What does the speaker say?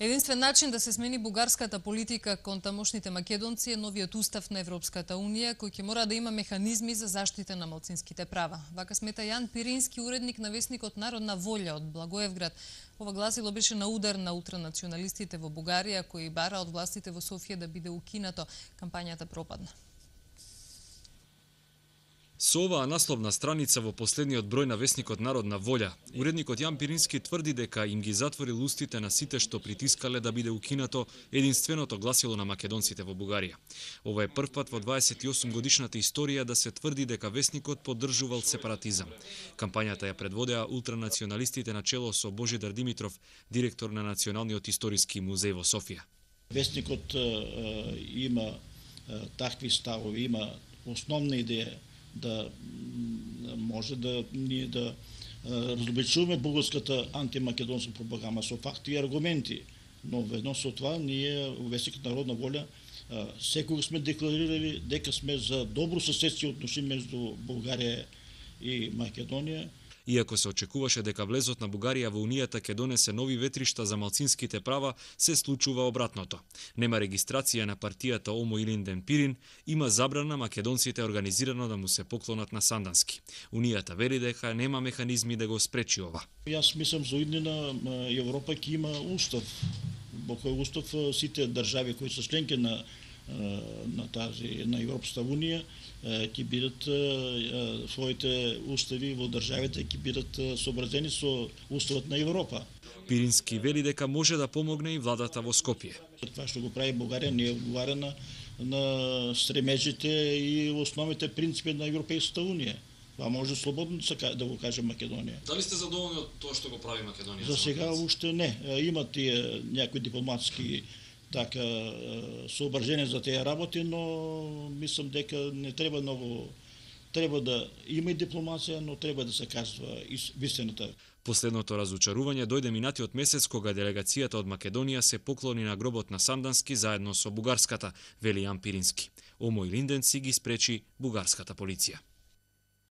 Единствен начин да се смени бугарската политика кон тамошните македонци е новиот устав на Европската унија, кој ќе мора да има механизми за заштита на малцинските права. Вака смета Јан Пирински, уредник на весникот Народна волја од Благоевград. Ова гласило беше на удар на ултранационалистите во Бугарија, кои бара од властите во Софија да биде укинато. Кампањата пропадна. Со оваа насловна страница во последниот број на весникот Народна волја, уредникот Јан Пирински тврди дека им ги затворил устите на сите што притискале да биде укинато единственото гласило на македонците во Бугарија. Ова е првпат во 28 годишната историја да се тврди дека весникот поддржувал сепаратизам. Кампањата ја предводеа ултранационалистите на чело со Божидар Димитров, директор на Националниот историски музеј во Софија. Весникот има такви ставови, има основна идеја да може да ние да разобличуваме бугарската антимакедонска пропаганда со факти и аргументи, но ведно со това ние во весникот Народна волја секогаш сме декларирали дека сме за добро соседски односи меѓу Бугарија и Македонија. Иако се очекуваше дека влезот на Бугарија во Унијата ќе донесе нови ветришта за малцинските права, се случува обратното. Нема регистрација на партијата Омо Илинден Пирин, има забрана македонците организирано да му се поклонат на Сандански. Унијата вери дека нема механизми да го спречи ова. Јас мислам за иднина Европа ќе има устав, во кој устав сите држави кои се членки на Европската унија ќе бидат своите устави во државите ќе бидат сообразени со уставот на Европа. Пирински вели дека може да помогне и владата во Скопје. Това што го прави Бугарија не одговара на стремежите и основните принципи на Европската унија. Това може слободно да го каже Македонија. Дали сте задоволни од тоа што го прави Македонија? За сега уште не. Има тие някои дипломатски соображение за тие работи, но мислам дека не треба многу. Треба да има и дипломација, но треба да се кажува вистината. Последното разучарување дојде минатиот месец кога делегацијата од Македонија се поклони на гробот на Сандански заедно со бугарската, вели Јан Пирински. Омо Илинден си ги спречи бугарската полиција.